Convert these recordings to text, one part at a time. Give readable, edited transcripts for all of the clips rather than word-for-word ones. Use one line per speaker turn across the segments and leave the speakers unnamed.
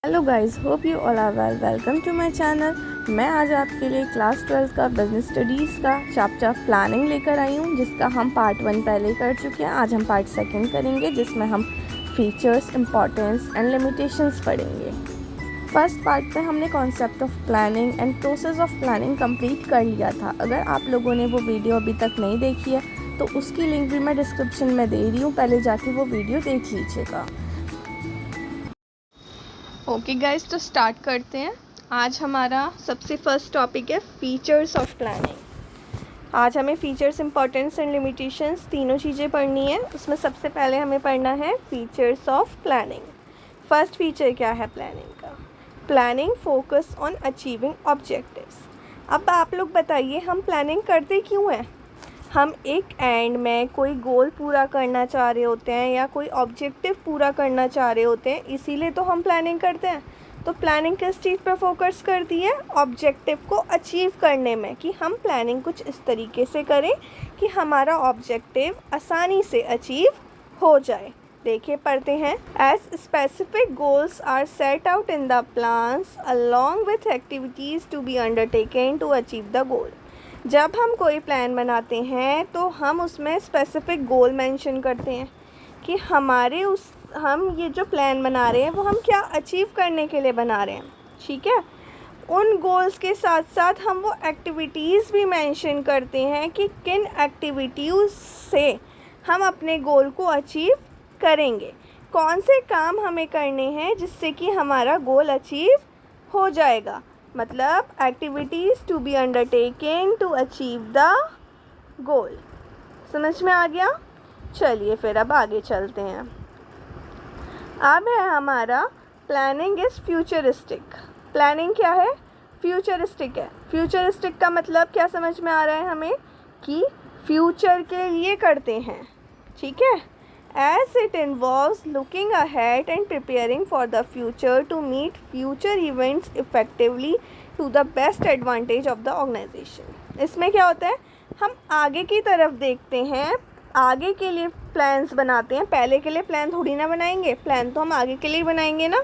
Hello guys, hope you all are well. Welcome to my channel. मैं आज आपके लिए क्लास 12 का बिजनेस स्टडीज़ का चैप्टर प्लानिंग लेकर आई हूँ, जिसका हम पार्ट 1 पहले कर चुके हैं। आज हम पार्ट 2 करेंगे, जिसमें हम फीचर्स, इम्पॉर्टेंस एंड लिमिटेशंस पढ़ेंगे। फर्स्ट पार्ट में हमने concept of planning and process of planning complete कर लिया था। अगर आप लोगों ने वो वीडियो अभी तक नहीं देखी है तो उसकी लिंक भी मैं डिस्क्रिप्शन में दे रही हूँ, पहले जाके वो वीडियो देख लीजिएगा। ओके गाइस, तो स्टार्ट करते हैं। आज हमारा सबसे फर्स्ट टॉपिक है फीचर्स ऑफ प्लानिंग। आज हमें फीचर्स, इंपॉर्टेंस एंड लिमिटेशंस तीनों चीज़ें पढ़नी है। उसमें सबसे पहले हमें पढ़ना है features of planning. First feature क्या है प्लानिंग का? Planning focus on achieving objectives. अब आप लोग बताइए, हम प्लानिंग करते क्यों हैं? हम एक एंड में कोई गोल पूरा करना चाह रहे होते हैं या कोई ऑब्जेक्टिव पूरा करना चाह रहे होते हैं, इसीलिए तो हम प्लानिंग करते हैं। तो प्लानिंग किस चीज़ पर फोकस करती है? ऑब्जेक्टिव को अचीव करने में, कि हम प्लानिंग कुछ इस तरीके से करें कि हमारा ऑब्जेक्टिव आसानी से अचीव हो जाए। देखिए, पढ़ते हैं। As specific goals are set out in the plans along with activities to be undertaken to achieve the goal. जब हम कोई प्लान बनाते हैं तो हम उसमें स्पेसिफिक गोल मेंशन करते हैं कि हम ये जो प्लान बना रहे हैं वो हम क्या अचीव करने के लिए बना रहे हैं। ठीक है, उन गोल्स के साथ साथ हम वो एक्टिविटीज़ भी मेंशन करते हैं कि किन एक्टिविटीज़ से हम अपने गोल को अचीव करेंगे, कौन से काम हमें करने हैं जिससे कि हमारा गोल अचीव हो जाएगा। मतलब activities to be undertaking to achieve the goal. समझ में आ गया? चलिए फिर अब आगे चलते हैं। अब है हमारा प्लानिंग इज़ फ्यूचरिस्टिक। प्लानिंग क्या है? फ्यूचरिस्टिक है। फ्यूचरिस्टिक का मतलब क्या समझ में आ रहा है हमें? कि फ्यूचर के लिए करते हैं। ठीक है, as it involves looking ahead and preparing for the future to meet future events effectively to the best advantage of the organization। इसमें क्या होता है? हम आगे की तरफ देखते हैं, आगे के लिए प्लान्स बनाते हैं। पहले के लिए प्लान थोड़ी ना बनाएंगे, प्लान तो हम आगे के लिए बनाएंगे ना,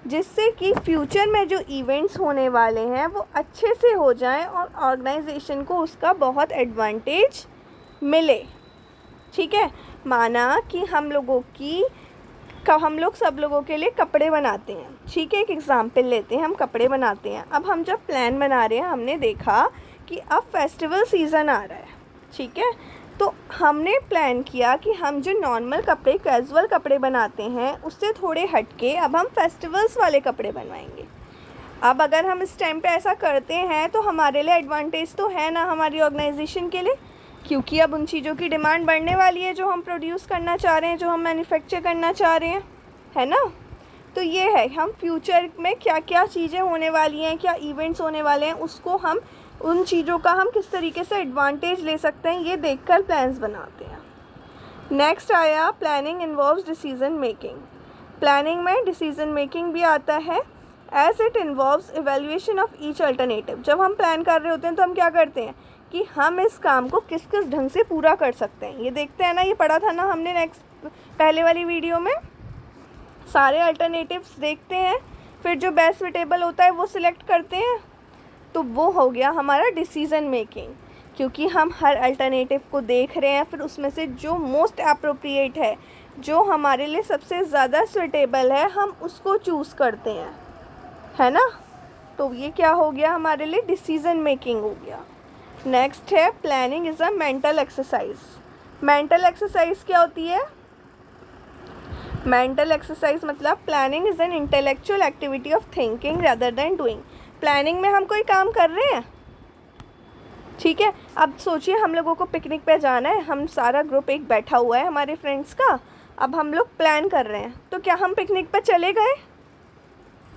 जिससे कि फ्यूचर में जो इवेंट्स होने वाले हैं वो अच्छे से हो जाएं और ऑर्गेनाइजेशन को उसका बहुत एडवांटेज मिले। ठीक है, माना कि हम लोग सब लोगों के लिए कपड़े बनाते हैं। ठीक है, एक एग्ज़ाम्पल लेते हैं, हम कपड़े बनाते हैं। अब हम जब प्लान बना रहे हैं, हमने देखा कि अब फेस्टिवल सीज़न आ रहा है। ठीक है, तो हमने प्लान किया कि हम जो नॉर्मल कपड़े, कैजुअल कपड़े बनाते हैं उससे थोड़े हटके अब हम फेस्टिवल्स वाले कपड़े बनवाएंगे। अब अगर हम इस टाइम पे ऐसा करते हैं तो हमारे लिए एडवांटेज तो है ना, हमारी ऑर्गेनाइजेशन के लिए, क्योंकि अब उन चीज़ों की डिमांड बढ़ने वाली है जो हम प्रोड्यूस करना चाह रहे हैं, जो हम मैन्युफैक्चर करना चाह रहे हैं, है ना। तो ये है, हम फ्यूचर में क्या क्या चीज़ें होने वाली हैं, क्या इवेंट्स होने वाले हैं, उसको हम उन चीज़ों का हम किस तरीके से एडवांटेज ले सकते हैं, ये देखकर प्लान्स बनाते हैं। नेक्स्ट आया planning involves decision making. Planning में डिसीजन मेकिंग भी आता है, as it involves evaluation of each alternative. जब हम प्लान कर रहे होते हैं तो हम क्या करते हैं कि हम इस काम को किस किस ढंग से पूरा कर सकते हैं, ये देखते हैं ना। ये पढ़ा था ना हमने पहले वाली वीडियो में। सारे अल्टरनेटिव्स देखते हैं, फिर जो बेस्ट सुटेबल होता है वो सिलेक्ट करते हैं। तो वो हो गया हमारा डिसीज़न मेकिंग, क्योंकि हम हर अल्टरनेटिव को देख रहे हैं, फिर उसमें से जो मोस्ट अप्रोप्रिएट है, जो हमारे लिए सबसे ज़्यादा सुटेबल है, हम उसको चूज़ करते हैं, है ना। तो ये क्या हो गया हमारे लिए? डिसीज़न मेकिंग हो गया। नेक्स्ट है planning is a mental exercise. Mental exercise क्या होती है? मेंटल एक्सरसाइज मतलब planning is an intellectual activity of thinking rather than doing. Planning में हम कोई काम कर रहे हैं, ठीक है। अब सोचिए, हम लोगों को पिकनिक पे जाना है, हम सारा ग्रुप एक बैठा हुआ है हमारे फ्रेंड्स का। अब हम लोग प्लान कर रहे हैं, तो क्या हम पिकनिक पे चले गए?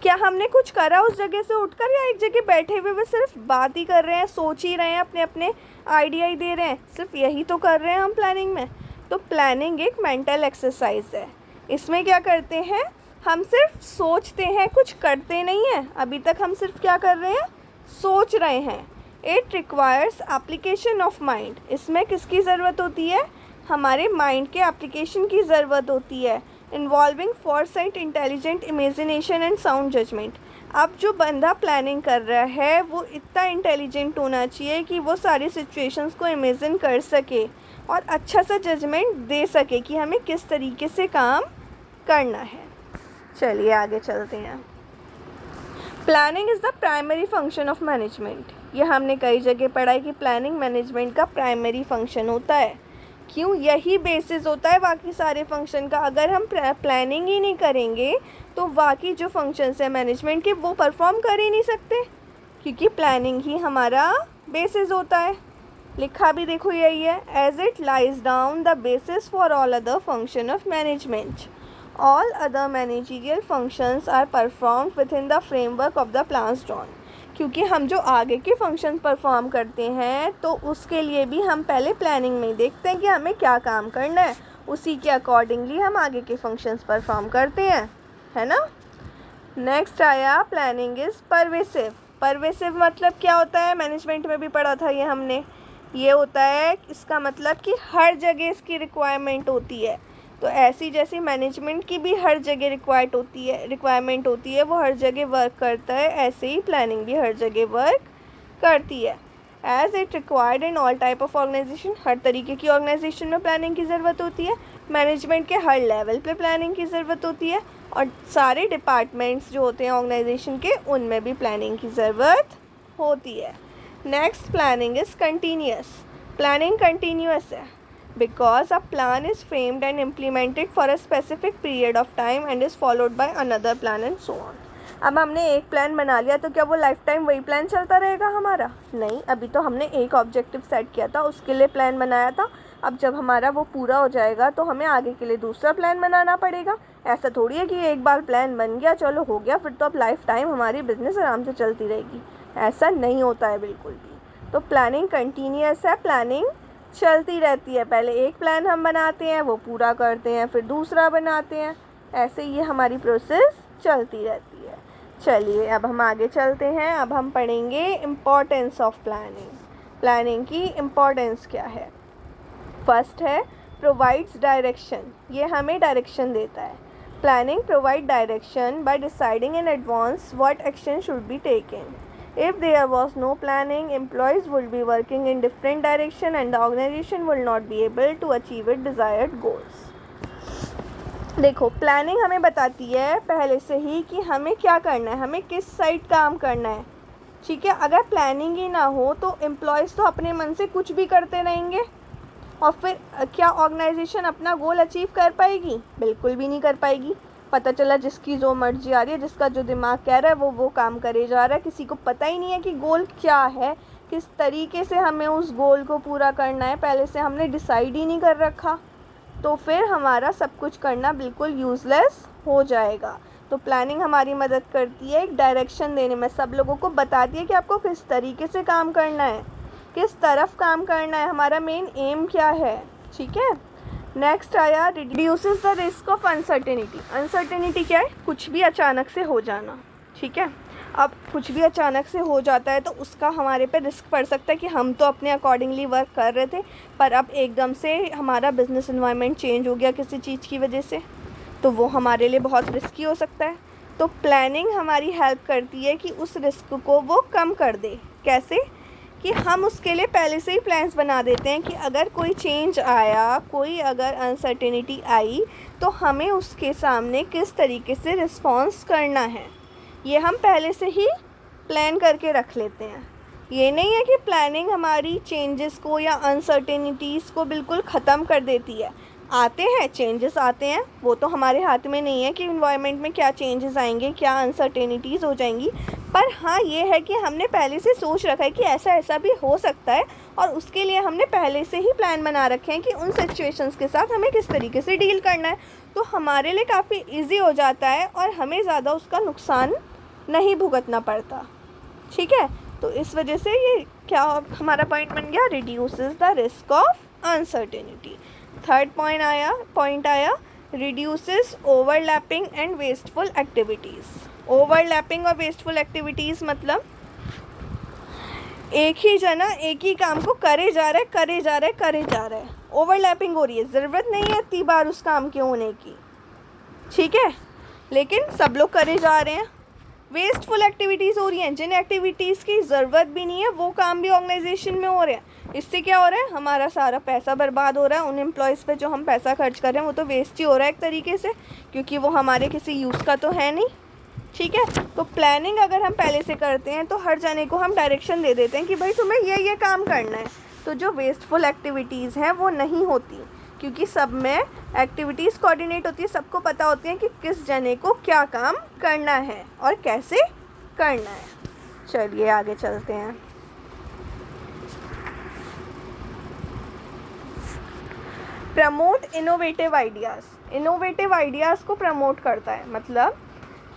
क्या हमने कुछ करा उस जगह से उठकर, या एक जगह बैठे हुए वे सिर्फ बात ही कर रहे हैं, सोच ही रहे हैं, अपने अपने आइडिया ही दे रहे हैं? सिर्फ यही तो कर रहे हैं हम प्लानिंग में। तो प्लानिंग एक मेंटल एक्सरसाइज है। इसमें क्या करते हैं? हम सिर्फ सोचते हैं, कुछ करते नहीं हैं। अभी तक हम सिर्फ क्या कर रहे हैं? सोच रहे हैं। It requires application of mind. इसमें किसकी ज़रूरत होती है? हमारे माइंड के एप्लीकेशन की ज़रूरत होती है। Involving foresight, intelligent imagination and sound judgement. अब जो बंदा प्लानिंग कर रहा है वो इतना इंटेलिजेंट होना चाहिए कि वो सारी सिचुएशंस को इमेजिन कर सके और अच्छा सा जजमेंट दे सके कि हमें किस तरीके से काम करना है। चलिए आगे चलते हैं। Planning is the primary function of management. ये हमने कई जगह पढ़ा है कि प्लानिंग मैनेजमेंट का प्राइमरी फंक्शन होता है। क्यों? यही बेसिस होता है बाकी सारे फंक्शन का। अगर हम प्लानिंग ही नहीं करेंगे तो बाकी जो फंक्शंस हैं मैनेजमेंट के वो परफॉर्म कर ही नहीं सकते, क्योंकि प्लानिंग ही हमारा बेसिस होता है। लिखा भी देखो यही है, as it lays down the basis for all other function of management. All other managerial functions are perform within the framework of the plans drawn. क्योंकि हम जो आगे के फंक्शन परफॉर्म करते हैं तो उसके लिए भी हम पहले प्लानिंग में देखते हैं कि हमें क्या काम करना है, उसी के अकॉर्डिंगली हम आगे के फंक्शंस परफॉर्म करते हैं, है ना। नेक्स्ट आया प्लानिंग इज़ परवेसिव। परवेसिव मतलब क्या होता है? मैनेजमेंट में भी पढ़ा था ये हमने। ये होता है इसका मतलब कि हर जगह इसकी रिक्वायरमेंट होती है। तो ऐसी जैसी मैनेजमेंट की भी हर जगह रिक्वायरमेंट होती है, वो हर जगह वर्क करता है, ऐसे ही प्लानिंग भी हर जगह वर्क करती है। As it required in all type of organisation. हर तरीके की ऑर्गेनाइजेशन में प्लानिंग की ज़रूरत होती है। मैनेजमेंट के हर लेवल पे प्लानिंग की ज़रूरत होती है और सारे डिपार्टमेंट्स जो होते हैं ऑर्गेनाइजेशन के उनमें भी प्लानिंग की ज़रूरत होती है। Next, planning is continuous. Planning continuous है because a plan is framed and implemented for a specific period of time and is followed by another plan and so on. अब हमने एक प्लान बना लिया तो क्या वो लाइफ टाइम वही प्लान चलता रहेगा हमारा? नहीं, अभी तो हमने एक ऑब्जेक्टिव सेट किया था, उसके लिए प्लान बनाया था। अब जब हमारा वो पूरा हो जाएगा तो हमें आगे के लिए दूसरा प्लान बनाना पड़ेगा। ऐसा थोड़ी है कि एक बार प्लान बन गया चलो हो गया, फिर तो अब लाइफ टाइम हमारी बिजनेस आराम से चलती रहेगी। ऐसा नहीं होता है बिल्कुल भी। तो प्लानिंग कंटिन्यूअस है, प्लानिंग चलती रहती है। पहले एक प्लान हम बनाते हैं, वो पूरा करते हैं, फिर दूसरा बनाते हैं, ऐसे ये हमारी प्रोसेस चलती रहती है। चलिए अब हम आगे चलते हैं। अब हम पढ़ेंगे इम्पोर्टेंस ऑफ प्लानिंग। प्लानिंग की इम्पोर्टेंस क्या है? फर्स्ट है प्रोवाइड्स डायरेक्शन। ये हमें डायरेक्शन देता है। Planning provide direction by deciding in advance what action should be taken. If there was no planning, employees would be working in different direction and the organization will not be able to achieve its desired goals. देखो, planning हमें बताती है पहले से ही कि हमें क्या करना है, हमें किस साइड काम करना है। ठीक है, अगर प्लानिंग ही ना हो तो एम्प्लॉयज़ तो अपने मन से कुछ भी करते रहेंगे और फिर क्या ऑर्गेनाइजेशन अपना गोल अचीव कर पाएगी? बिल्कुल भी नहीं कर पाएगी। पता चला जिसकी जो मर्जी आ रही है, जिसका जो दिमाग कह रहा है वो काम करे जा रहा है। किसी को पता ही नहीं है कि गोल क्या है, किस तरीके से हमें उस गोल को पूरा करना है, पहले से हमने डिसाइड ही नहीं कर रखा, तो फिर हमारा सब कुछ करना बिल्कुल यूज़लेस हो जाएगा। तो प्लानिंग हमारी मदद करती है एक डायरेक्शन देने में, सब लोगों को बताती है कि आपको किस तरीके से काम करना है, किस तरफ काम करना है, हमारा मेन एम क्या है। ठीक है, नेक्स्ट आया reduces the risk of uncertainty. Uncertainty क्या है? कुछ भी अचानक से हो जाना। ठीक है, अब कुछ भी अचानक से हो जाता है तो उसका हमारे पे रिस्क पड़ सकता है कि हम तो अपने अकॉर्डिंगली वर्क कर रहे थे पर अब एकदम से हमारा बिजनेस एनवायरनमेंट चेंज हो गया किसी चीज़ की वजह से, तो वो हमारे लिए बहुत रिस्की हो सकता है। तो प्लानिंग हमारी हेल्प करती है कि उस रिस्क को वो कम कर दे। कैसे? कि हम उसके लिए पहले से ही प्लान्स बना देते हैं कि अगर कोई चेंज आया, कोई अगर अनसर्टेनिटी आई तो हमें उसके सामने किस तरीके से रिस्पॉन्स करना है, ये हम पहले से ही प्लान करके रख लेते हैं। ये नहीं है कि प्लानिंग हमारी चेंजेस को या अनसर्टेनिटीज़ को बिल्कुल ख़त्म कर देती है। आते हैं चेंजेस आते हैं, वो तो हमारे हाथ में नहीं है कि इन्वायरमेंट में क्या चेंजेस आएंगे, क्या अनसर्टेनिटीज़ हो जाएंगी, पर हाँ ये है कि हमने पहले से सोच रखा है कि ऐसा ऐसा भी हो सकता है और उसके लिए हमने पहले से ही प्लान बना रखे हैं कि उन सिचुएशंस के साथ हमें किस तरीके से डील करना है। तो हमारे लिए काफ़ी ईजी हो जाता है और हमें ज़्यादा उसका नुकसान नहीं भुगतना पड़ता। ठीक है, तो इस वजह से ये क्या हमारा पॉइंट बन गया, reduces the risk of uncertainty. Third point आया reduces overlapping and wasteful activities. Overlapping और वेस्टफुल एक्टिविटीज़ मतलब एक ही जना एक ही काम को करे जा रहा है। ओवरलैपिंग हो रही है, ज़रूरत नहीं है इतनी बार उस काम के होने की। ठीक है, लेकिन सब लोग करे जा रहे हैं। वेस्टफुल एक्टिविटीज़ हो रही हैं, जिन एक्टिविटीज़ की ज़रूरत भी नहीं है वो काम भी ऑर्गेनाइजेशन में हो रहे हैं। इससे क्या हो रहा है, हमारा सारा पैसा बर्बाद हो रहा है। उन एम्प्लॉयज़ पे जो हम पैसा खर्च कर रहे हैं वो तो वेस्ट ही हो रहा है एक तरीके से, क्योंकि वो हमारे किसी यूज़ का तो है नहीं। ठीक है, तो प्लानिंग अगर हम पहले से करते हैं तो हर जने को हम डायरेक्शन दे देते हैं कि भाई तुम्हें ये काम करना है, तो जो वेस्टफुल एक्टिविटीज़ हैं वो नहीं होती, क्योंकि सब में एक्टिविटीज़ कोऑर्डिनेट होती है। सबको पता होती है कि किस जने को क्या काम करना है और कैसे करना है। चलिए आगे चलते हैं। Promote innovative ideas. Innovative ideas को प्रमोट करता है, मतलब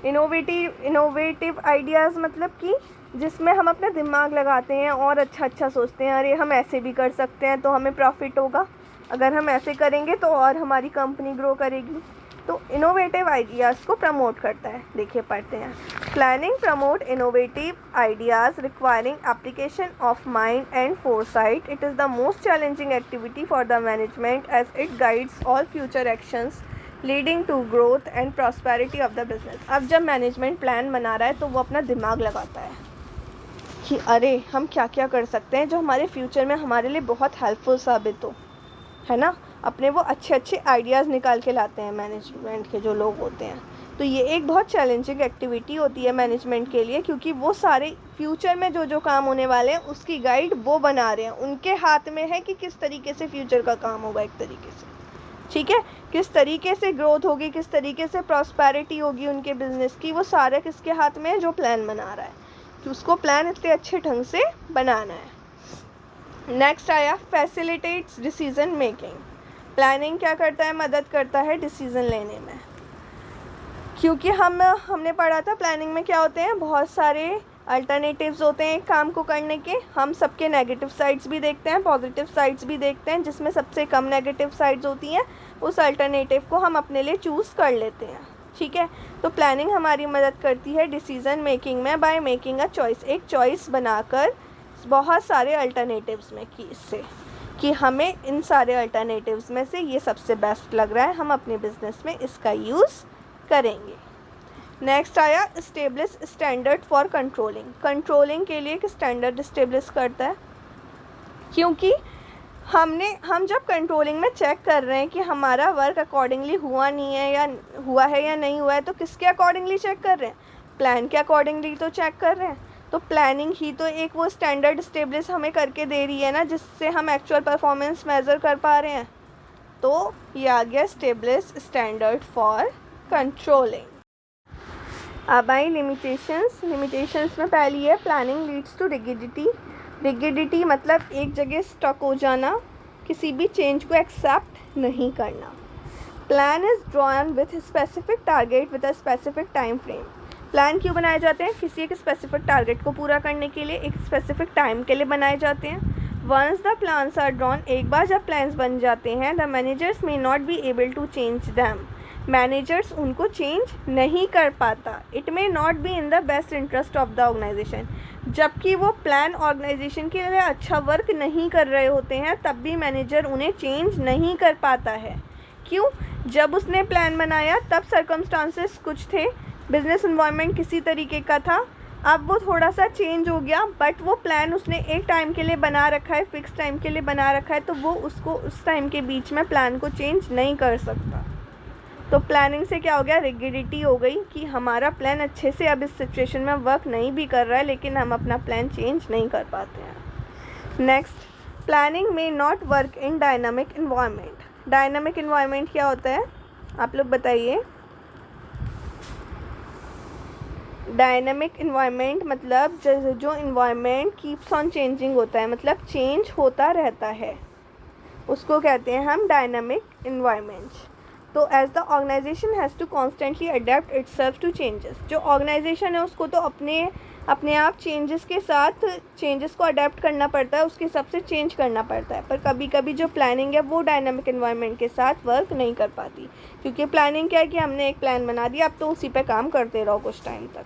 इनोवेटिव आइडियाज़ मतलब कि जिसमें हम अपना दिमाग लगाते हैं और अच्छा सोचते हैं, अरे हम ऐसे भी कर सकते हैं तो हमें प्रॉफिट होगा, अगर हम ऐसे करेंगे तो और हमारी कंपनी ग्रो करेगी। तो इनोवेटिव आइडियाज़ को प्रमोट करता है। देखिए पढ़ते हैं। Planning promote innovative ideas requiring application of mind and foresight. It is the most challenging activity for the management as it guides all future actions leading to growth and prosperity of the business. अब जब management plan बना रहा है तो वो अपना दिमाग लगाता है कि अरे हम क्या क्या कर सकते हैं जो हमारे फ्यूचर में हमारे लिए बहुत हेल्पफुल साबित हो, है ना। अपने वो अच्छे आइडियाज़ निकाल के लाते हैं मैनेजमेंट के जो लोग होते हैं। तो ये एक बहुत चैलेंजिंग एक्टिविटी होती है मैनेजमेंट के लिए, क्योंकि वो सारे फ्यूचर में जो काम होने वाले हैं उसकी गाइड वो बना रहे हैं। उनके हाथ में है कि किस तरीके से फ्यूचर का काम होगा एक तरीके से, ठीक है, किस तरीके से ग्रोथ होगी, किस तरीके से प्रॉस्पेरिटी होगी उनके बिजनेस की, वो सारा किसके हाथ में है, जो प्लान बना रहा है, कि उसको प्लान इतने अच्छे ढंग से बनाना है। नेक्स्ट आया फैसिलिटेट्स डिसीजन मेकिंग। प्लानिंग क्या करता है, मदद करता है डिसीज़न लेने में, क्योंकि हमने पढ़ा था प्लानिंग में क्या होते हैं, बहुत सारे अल्टरनेटिव्स होते हैं एक काम को करने के। हम सबके नेगेटिव साइड्स भी देखते हैं, पॉजिटिव साइड्स भी देखते हैं, जिसमें सबसे कम नेगेटिव साइड्स होती हैं उस अल्टरनेटिव को हम अपने लिए चूज़ कर लेते हैं। ठीक है, तो प्लानिंग हमारी मदद करती है डिसीज़न मेकिंग में बाय मेकिंग अ चॉइस। एक चॉइस बनाकर बहुत सारे अल्टरनेटिव्स में कि इससे कि हमें इन सारे अल्टरनेटिव्स में से ये सबसे बेस्ट लग रहा है, हम अपने बिजनेस में इसका यूज़ करेंगे। नेक्स्ट आया establish standard for controlling. Controlling के लिए एक स्टैंडर्ड इस्टेब्लिश करता है, क्योंकि हम जब कंट्रोलिंग में चेक कर रहे हैं कि हमारा वर्क अकॉर्डिंगली हुआ नहीं है या हुआ है या नहीं हुआ है, तो किसके अकॉर्डिंगली चेक कर रहे हैं, प्लान के अकॉर्डिंगली तो चेक कर रहे हैं। तो प्लानिंग ही तो एक वो स्टैंडर्ड इस्टेब्लिश हमें करके दे रही है ना, जिससे हम एक्चुअल परफॉर्मेंस मेज़र कर पा रहे हैं। तो ये आ गया स्टेब्लिश स्टैंडर्ड फॉर कंट्रोलिंग। अब आई लिमिटेशंस में पहली है planning leads to rigidity. Rigidity मतलब एक जगह स्टक हो जाना, किसी भी चेंज को एक्सेप्ट नहीं करना। Plan is drawn with specific target with a specific time frame. Plan क्यों बनाए जाते हैं, किसी एक स्पेसिफिक टारगेट को पूरा करने के लिए, एक स्पेसिफिक टाइम के लिए बनाए जाते हैं। Once the plans are drawn, एक बार जब प्लान्स बन जाते हैं, the managers may not be able to change them. Managers उनको चेंज नहीं कर पाता। It may not be in the best interest of the organisation. जबकि वो प्लान ऑर्गेनाइजेशन के लिए अच्छा वर्क नहीं कर रहे होते हैं, तब भी मैनेजर उन्हें चेंज नहीं कर पाता है। क्यों, जब उसने प्लान बनाया तब सर्कमस्टांसेस कुछ थे, बिजनेस इन्वायरमेंट किसी तरीके का था, अब वो थोड़ा सा चेंज हो गया, बट वो प्लान उसने एक टाइम के लिए बना रखा है, फिक्स टाइम के लिए बना रखा है, तो वो उसको उस टाइम के बीच में प्लान को चेंज नहीं कर सकता। तो प्लानिंग से क्या हो गया, रिगिडिटी हो गई कि हमारा प्लान अच्छे से अब इस सिचुएशन में वर्क नहीं भी कर रहा है, लेकिन हम अपना प्लान चेंज नहीं कर पाते हैं। नेक्स्ट, प्लानिंग में not work in dynamic environment. Dynamic environment क्या होता है, आप लोग बताइए। डायनामिक इन्वायरमेंट मतलब जो इन्वायरमेंट कीप्स ऑन चेंजिंग होता है, मतलब चेंज होता रहता है, उसको कहते हैं हम डायनामिक इन्वायरमेंट। तो as the organisation has to constantly adapt itself to changes. जो ऑर्गेनाइजेशन है उसको तो अपने आप चेंजेस के साथ चेंजेस को अडेप्ट करना पड़ता है, उसके हिसाब से चेंज करना पड़ता है। पर कभी कभी जो प्लानिंग है वो डायनामिक इन्वायरमेंट के साथ वर्क नहीं कर पाती, क्योंकि प्लानिंग क्या है कि हमने एक प्लान बना दिया, अब तो उसी पे काम करते रहो कुछ टाइम तक,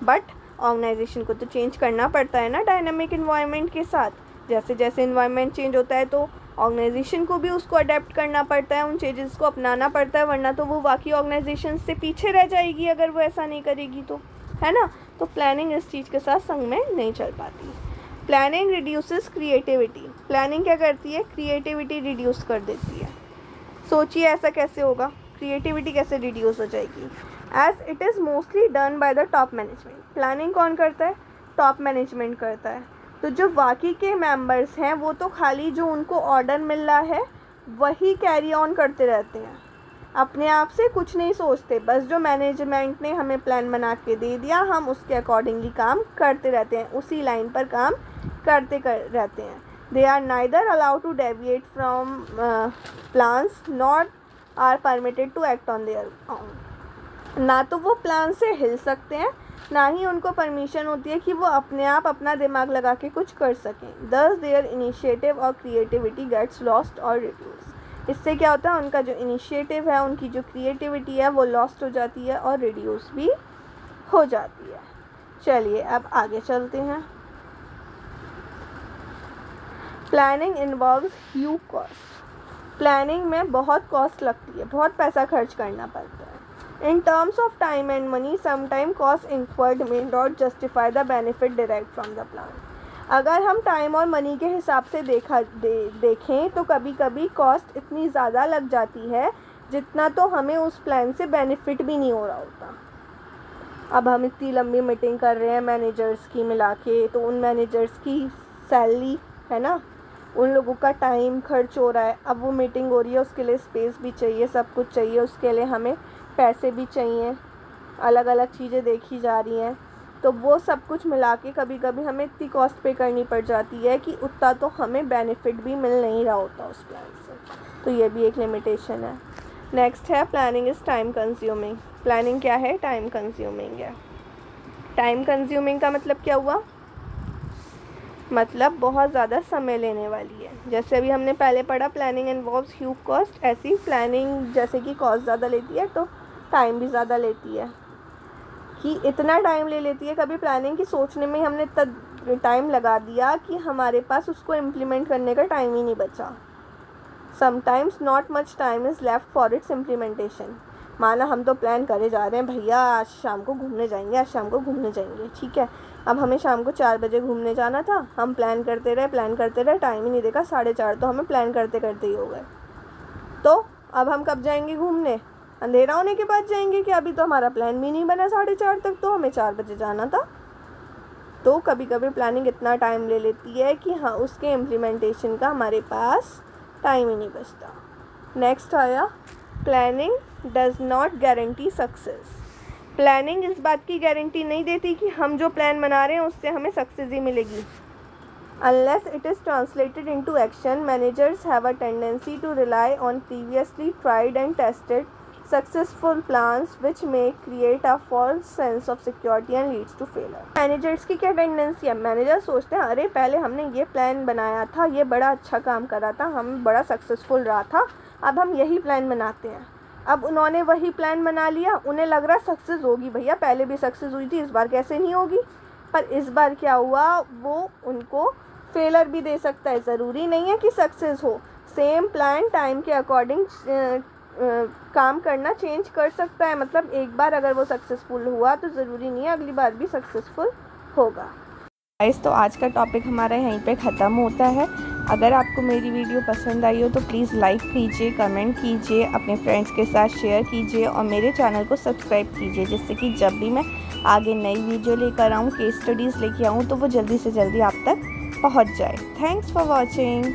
बट ऑर्गेनाइजेशन को तो चेंज करना पड़ता है ना डायनामिक इन्वायरमेंट के साथ। जैसे जैसे इन्वायरमेंट चेंज होता है तो ऑर्गेनाइजेशन को भी उसको अडेप्ट करना पड़ता है, उन चेंजेस को अपनाना पड़ता है, वरना तो वो बाकी ऑर्गेनाइजेशन से पीछे रह जाएगी अगर वो ऐसा नहीं करेगी तो, है ना। तो प्लानिंग इस चीज़ के साथ संग में नहीं चल पाती। Planning reduces creativity. प्लानिंग क्या करती है? क्रिएटिविटी रिड्यूस कर देती है। सोचिए ऐसा कैसे होगा, क्रिएटिविटी कैसे रिड्यूस हो जाएगी? As it is mostly done by the top management. Planning कौन करता है? टॉप मैनेजमेंट करता है। तो जो बाकी के मेंबर्स हैं वो तो खाली जो उनको ऑर्डर मिल रहा है वही कैरी ऑन करते रहते हैं, अपने आप से कुछ नहीं सोचते। बस जो मैनेजमेंट ने हमें प्लान बना के दे दिया हम उसके अकॉर्डिंगली काम करते रहते हैं, उसी लाइन पर काम करते रहते हैं। They are neither allowed to deviate from plans not are permitted to act on their own. ना तो वो प्लान से हिल सकते हैं, ना ही उनको परमिशन होती है कि वो अपने आप अपना दिमाग लगा के कुछ कर सकें। दस देयर इनिशिएटिव और क्रिएटिविटी गेट्स लॉस्ट और रिड्यूस। इससे क्या होता है? उनका जो इनिशिएटिव है, उनकी जो क्रिएटिविटी है वो लॉस्ट हो जाती है और रिड्यूस भी हो जाती है। चलिए अब आगे चलते हैं। Planning involves huge cost. Planning में बहुत कॉस्ट लगती है, बहुत पैसा खर्च करना पड़ता है। In terms of time and money, sometimes cost incurred may not justify the benefit derived from the plan. अगर हम टाइम और मनी के हिसाब से देखें तो कभी कभी कॉस्ट इतनी ज़्यादा लग जाती है जितना तो हमें उस प्लान से बेनिफिट भी नहीं हो रहा होता। अब हम इतनी लंबी मीटिंग कर रहे हैं मैनेजर्स की मिला के, तो उन मैनेजर्स की सैलरी है ना, उन लोगों का टाइम खर्च हो रहा है। अब वो मीटिंग हो रही है, उसके लिए स्पेस भी चाहिए, सब कुछ चाहिए, उसके लिए हमें पैसे भी चाहिए, अलग अलग चीज़ें देखी जा रही हैं। तो वो सब कुछ मिला के कभी कभी हमें इतनी कॉस्ट पे करनी पड़ जाती है कि उतना तो हमें बेनिफिट भी मिल नहीं रहा होता उस प्लान से। तो ये भी एक लिमिटेशन है। नेक्स्ट है planning is time consuming. Planning क्या है? टाइम कंज्यूमिंग है। टाइम कंज्यूमिंग का मतलब क्या हुआ? मतलब बहुत ज़्यादा समय लेने वाली है। जैसे अभी हमने पहले पढ़ा प्लानिंग इन्वॉल्व्स ह्यूज कॉस्ट, ऐसी प्लानिंग जैसे कि कॉस्ट ज़्यादा लेती है तो टाइम भी ज़्यादा लेती है, कि इतना टाइम ले लेती है। कभी प्लानिंग की सोचने में हमने इतना टाइम लगा दिया कि हमारे पास उसको इम्प्लीमेंट करने का टाइम ही नहीं बचा। Sometimes not much time is left for its implementation. माना हम तो प्लान करे जा रहे हैं, भैया आज शाम को घूमने जाएंगे, आज शाम को घूमने जाएंगे, ठीक है। अब हमें शाम को 4 बजे घूमने जाना था, हम प्लान करते रहे, टाइम ही नहीं देखा, 4:30 तो हमें प्लान करते करते ही हो गए। तो अब हम कब जाएंगे घूमने? अंधेरा होने के बाद जाएंगे कि अभी तो हमारा प्लान भी नहीं बना 4:30 तक, तो हमें 4 बजे जाना था। तो कभी कभी प्लानिंग इतना टाइम ले लेती है कि हाँ उसके इम्प्लीमेंटेशन का हमारे पास टाइम ही नहीं बचता। नेक्स्ट आया planning does not guarantee success. Planning इस बात की गारंटी नहीं देती कि हम जो प्लान बना रहे हैं उससे हमें सक्सेस ही मिलेगी। Unless it is translated into action, managers have a tendency to rely on previously tried and tested successful plans, which may create a false sense of security and leads to failure. Managers की क्या tendency है? Manager सोचते हैं अरे पहले हमने ये plan बनाया था, ये बड़ा अच्छा काम करा था, हम बड़ा सक्सेसफुल रहा था, अब हम यही प्लान बनाते हैं। अब उन्होंने वही प्लान बना लिया, उन्हें लग रहा सक्सेस होगी, भैया पहले भी सक्सेस हुई थी, इस बार कैसे नहीं होगी। पर इस बार क्या हुआ, वो उनको फेलर भी दे सकता है। ज़रूरी नहीं है कि सक्सेस हो, सेम प्लान टाइम के अकॉर्डिंग काम करना चेंज कर सकता है। मतलब एक बार अगर वो सक्सेसफुल हुआ तो ज़रूरी नहीं है अगली बार भी सक्सेसफुल होगा। गाइस तो आज का टॉपिक हमारा यहीं पे ख़त्म होता है। अगर आपको मेरी वीडियो पसंद आई हो तो प्लीज़ लाइक कीजिए, कमेंट कीजिए, अपने फ्रेंड्स के साथ शेयर कीजिए और मेरे चैनल को सब्सक्राइब कीजिए, जिससे कि जब भी मैं आगे नई वीडियो लेकर आऊँ, केस स्टडीज़ लेके आऊँ, तो वो जल्दी से जल्दी आप तक पहुँच जाए। Thanks for watching.